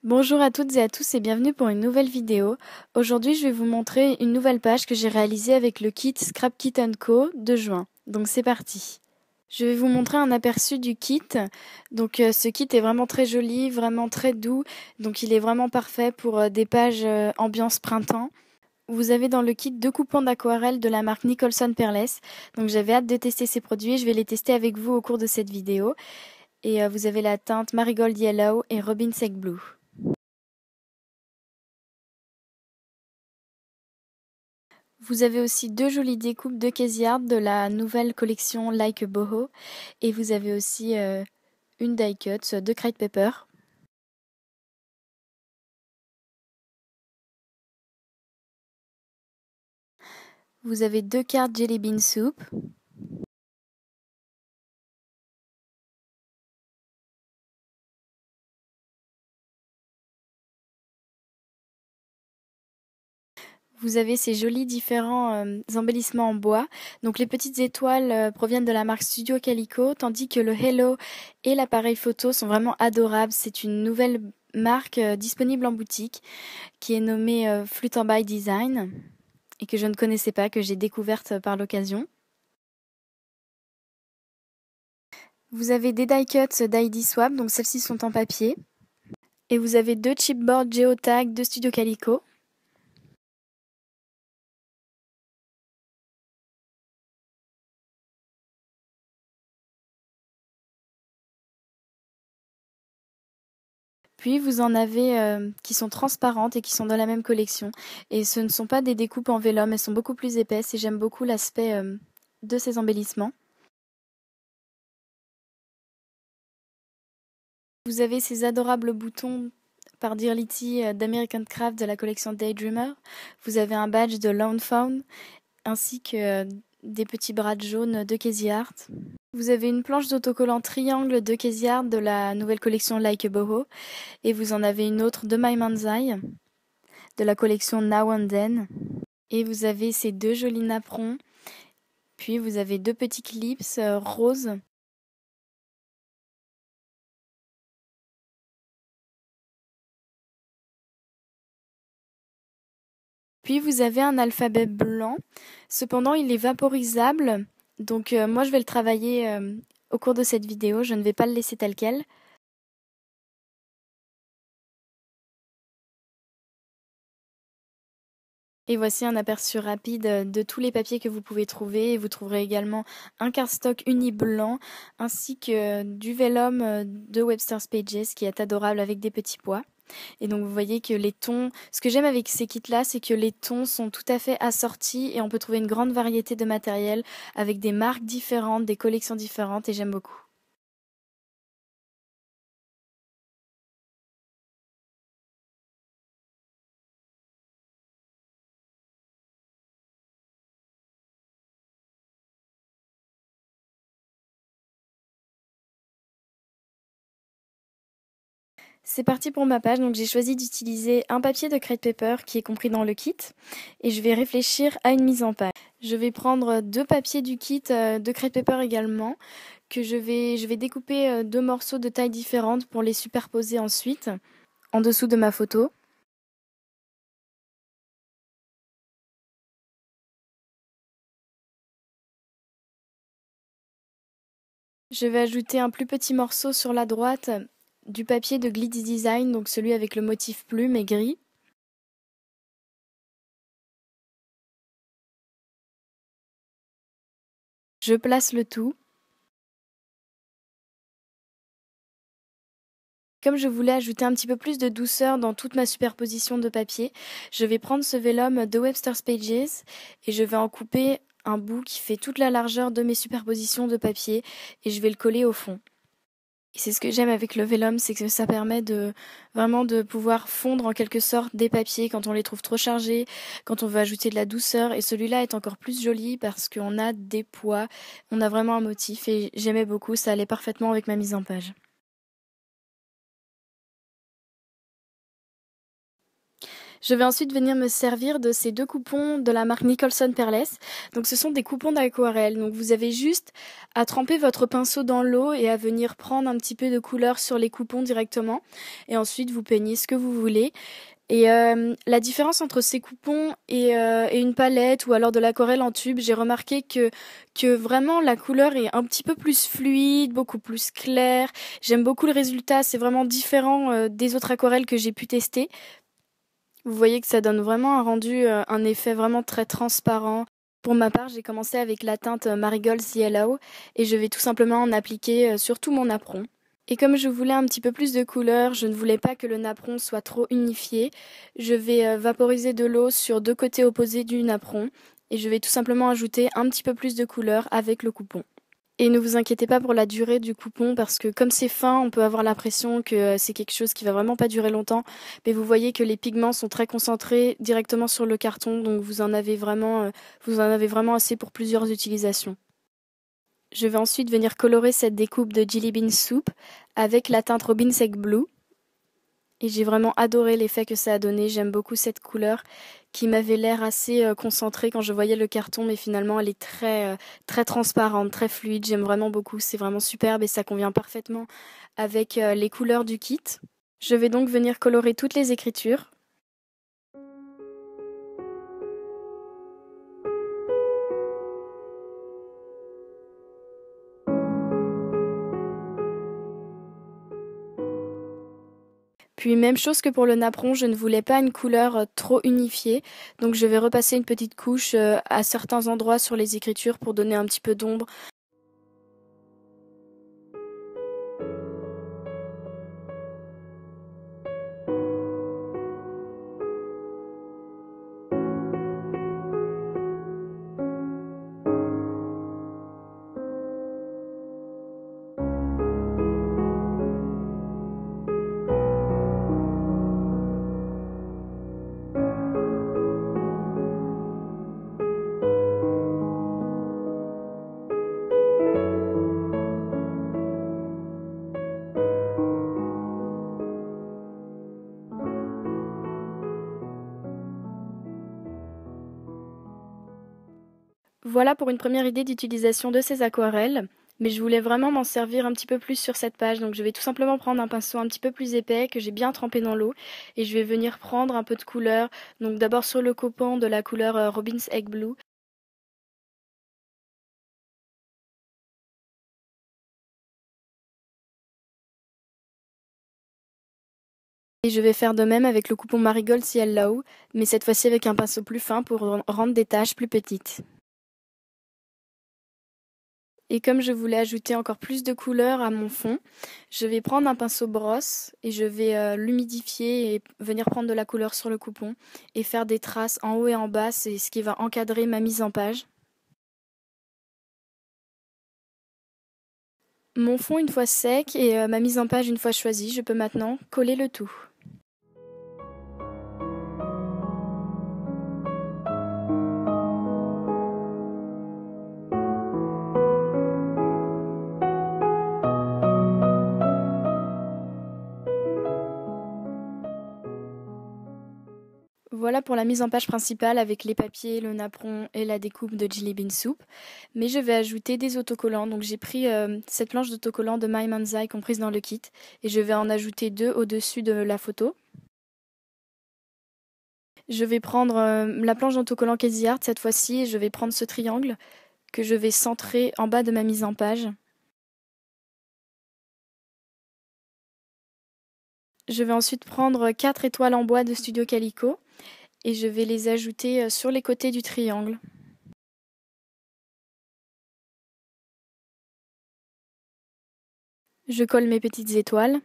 Bonjour à toutes et à tous et bienvenue pour une nouvelle vidéo. Aujourd'hui, je vais vous montrer une nouvelle page que j'ai réalisée avec le kit Scrap Kit & Co de juin. Donc c'est parti. Je vais vous montrer un aperçu du kit. Donc ce kit est vraiment très joli, vraiment très doux. Donc il est vraiment parfait pour des pages ambiance printemps. Vous avez dans le kit 2 coupons d'aquarelle de la marque Nicholson Peerless. Donc j'avais hâte de tester ces produits. Je vais les tester avec vous au cours de cette vidéo. Et vous avez la teinte Marigold Yellow et Robin Sec Blue. Vous avez aussi 2 jolies découpes de case art de la nouvelle collection Like a Boho. Et vous avez aussi une die cut de Crate Paper. Vous avez 2 cartes Jelly Bean Soup. Vous avez ces jolis différents embellissements en bois. Donc les petites étoiles proviennent de la marque Studio Calico, tandis que le Hello et l'appareil photo sont vraiment adorables. C'est une nouvelle marque disponible en boutique qui est nommée Flute by Design et que je ne connaissais pas, que j'ai découverte par l'occasion. Vous avez des die cuts d'ID Swap, donc celles-ci sont en papier. Et vous avez 2 chipboards Geotag de Studio Calico. Puis vous en avez qui sont transparentes et qui sont dans la même collection. Et ce ne sont pas des découpes en vélum, elles sont beaucoup plus épaisses et j'aime beaucoup l'aspect de ces embellissements. Vous avez ces adorables boutons par Dearlity d'American Craft de la collection Daydreamer. Vous avez un badge de Lone Fawn ainsi que des petits bras jaunes de Casey Art. Vous avez une planche d'autocollant triangle de Casey Art de la nouvelle collection Like a Boho. Et vous en avez une autre de My Man's Eye de la collection Now and Then. Et vous avez ces 2 jolis napperons. Puis vous avez 2 petits clips roses. Puis vous avez un alphabet blanc. Cependant, il est vaporisable. Donc moi, je vais le travailler au cours de cette vidéo. Je ne vais pas le laisser tel quel. Et voici un aperçu rapide de tous les papiers que vous pouvez trouver. Et vous trouverez également un cardstock uni blanc ainsi que du vellum de Webster's Pages qui est adorable avec des petits pois. Et donc vous voyez que les tons, ce que j'aime avec ces kits-là, c'est que les tons sont tout à fait assortis et on peut trouver une grande variété de matériel avec des marques différentes, des collections différentes et j'aime beaucoup. C'est parti pour ma page, donc j'ai choisi d'utiliser un papier de Crate Paper qui est compris dans le kit et je vais réfléchir à une mise en page. Je vais prendre 2 papiers du kit de Crate Paper également que je vais découper 2 morceaux de taille différentes pour les superposer ensuite en dessous de ma photo. Je vais ajouter un plus petit morceau sur la droite du papier de Glitz Design, donc celui avec le motif plume et gris. Je place le tout. Comme je voulais ajouter un petit peu plus de douceur dans toute ma superposition de papier, je vais prendre ce vellum de Webster's Pages et je vais en couper un bout qui fait toute la largeur de mes superpositions de papier et je vais le coller au fond. Et c'est ce que j'aime avec le vellum, c'est que ça permet de vraiment de pouvoir fondre en quelque sorte des papiers quand on les trouve trop chargés, quand on veut ajouter de la douceur. Et celui-là est encore plus joli parce qu'on a des pois, on a vraiment un motif et j'aimais beaucoup, ça allait parfaitement avec ma mise en page. Je vais ensuite venir me servir de ces deux coupons de la marque Nicholson Peerless. Donc ce sont des coupons d'aquarelle. Donc vous avez juste à tremper votre pinceau dans l'eau et à venir prendre un petit peu de couleur sur les coupons directement. Et ensuite vous peignez ce que vous voulez. Et la différence entre ces coupons et une palette ou alors de l'aquarelle en tube, j'ai remarqué que vraiment la couleur est un petit peu plus fluide, beaucoup plus claire. J'aime beaucoup le résultat, c'est vraiment différent des autres aquarelles que j'ai pu tester. Vous voyez que ça donne vraiment un rendu, un effet vraiment très transparent. Pour ma part, j'ai commencé avec la teinte Marigold's Yellow et je vais tout simplement en appliquer sur tout mon napperon. Et comme je voulais un petit peu plus de couleur, je ne voulais pas que le napperon soit trop unifié. Je vais vaporiser de l'eau sur deux côtés opposés du napperon et je vais tout simplement ajouter un petit peu plus de couleur avec le coupon. Et ne vous inquiétez pas pour la durée du coupon parce que comme c'est fin, on peut avoir l'impression que c'est quelque chose qui va vraiment pas durer longtemps. Mais vous voyez que les pigments sont très concentrés directement sur le carton, donc vous en avez vraiment assez pour plusieurs utilisations. Je vais ensuite venir colorer cette découpe de Jelly Bean Soup avec la teinte Robin's Egg Blue. Et j'ai vraiment adoré l'effet que ça a donné. J'aime beaucoup cette couleur qui m'avait l'air assez concentrée quand je voyais le carton, mais finalement elle est très transparente, très fluide. J'aime vraiment beaucoup. C'est vraiment superbe et ça convient parfaitement avec les couleurs du kit. Je vais donc venir colorer toutes les écritures. Puis même chose que pour le napperon, je ne voulais pas une couleur trop unifiée, donc je vais repasser une petite couche à certains endroits sur les écritures pour donner un petit peu d'ombre. Voilà pour une première idée d'utilisation de ces aquarelles, mais je voulais vraiment m'en servir un petit peu plus sur cette page, donc je vais tout simplement prendre un pinceau un petit peu plus épais que j'ai bien trempé dans l'eau et je vais venir prendre un peu de couleur, donc d'abord sur le coupon de la couleur Robin's Egg Blue. Et je vais faire de même avec le coupon Marigold's Yellow, mais cette fois-ci avec un pinceau plus fin pour rendre des taches plus petites. Et comme je voulais ajouter encore plus de couleur à mon fond, je vais prendre un pinceau brosse et je vais l'humidifier et venir prendre de la couleur sur le coupon et faire des traces en haut et en bas, c'est ce qui va encadrer ma mise en page. Mon fond une fois sec et ma mise en page une fois choisie, je peux maintenant coller le tout. Voilà pour la mise en page principale avec les papiers, le napperon et la découpe de Jelly Bean Soup. Mais je vais ajouter des autocollants. Donc j'ai pris cette planche d'autocollants de My Manzai comprise dans le kit et je vais en ajouter deux au-dessus de la photo. Je vais prendre la planche d'autocollant Casey Art cette fois-ci et je vais prendre ce triangle que je vais centrer en bas de ma mise en page. Je vais ensuite prendre 4 étoiles en bois de Studio Calico et je vais les ajouter sur les côtés du triangle. Je colle mes petites étoiles.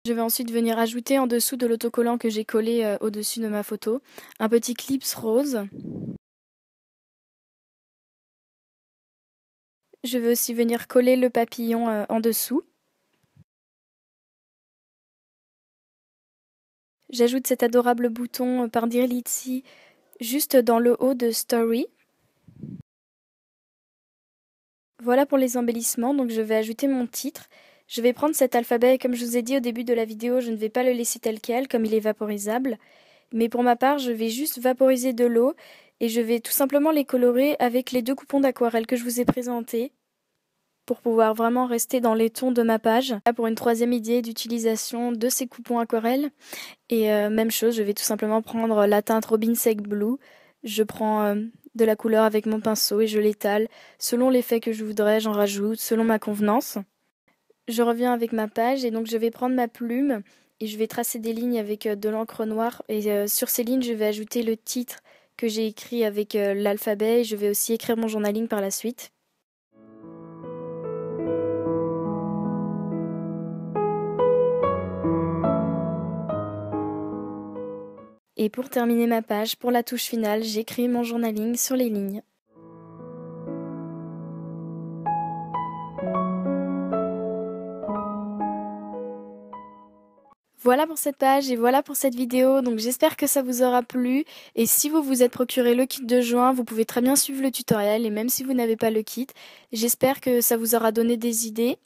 Je vais ensuite venir ajouter en dessous de l'autocollant que j'ai collé au-dessus de ma photo un petit clips rose. Je vais aussi venir coller le papillon en dessous. J'ajoute cet adorable bouton par Dear Litzy juste dans le haut de Story. Voilà pour les embellissements, donc je vais ajouter mon titre. Je vais prendre cet alphabet et comme je vous ai dit au début de la vidéo, je ne vais pas le laisser tel quel comme il est vaporisable. Mais pour ma part, je vais juste vaporiser de l'eau et je vais tout simplement les colorer avec les 2 coupons d'aquarelle que je vous ai présentés pour pouvoir vraiment rester dans les tons de ma page. Là, pour une 3e idée d'utilisation de ces coupons aquarelle. Et même chose, je vais tout simplement prendre la teinte Robin Sec Blue. Je prends de la couleur avec mon pinceau et je l'étale. Selon l'effet que je voudrais, j'en rajoute, selon ma convenance. Je reviens avec ma page et donc je vais prendre ma plume et je vais tracer des lignes avec de l'encre noire. Et sur ces lignes, je vais ajouter le titre que j'ai écrit avec l'alphabet et je vais aussi écrire mon journaling par la suite. Et pour terminer ma page, pour la touche finale, j'écris mon journaling sur les lignes. Voilà pour cette page et voilà pour cette vidéo, donc j'espère que ça vous aura plu et si vous vous êtes procuré le kit de juin, vous pouvez très bien suivre le tutoriel et même si vous n'avez pas le kit, j'espère que ça vous aura donné des idées.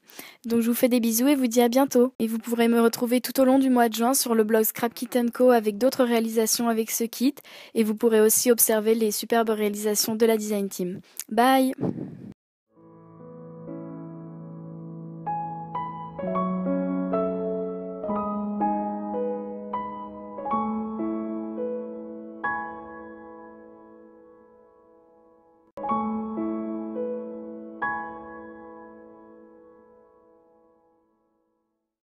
Donc je vous fais des bisous et vous dis à bientôt. Et vous pourrez me retrouver tout au long du mois de juin sur le blog Scrap Kit & Co avec d'autres réalisations avec ce kit et vous pourrez aussi observer les superbes réalisations de la Design Team. Bye!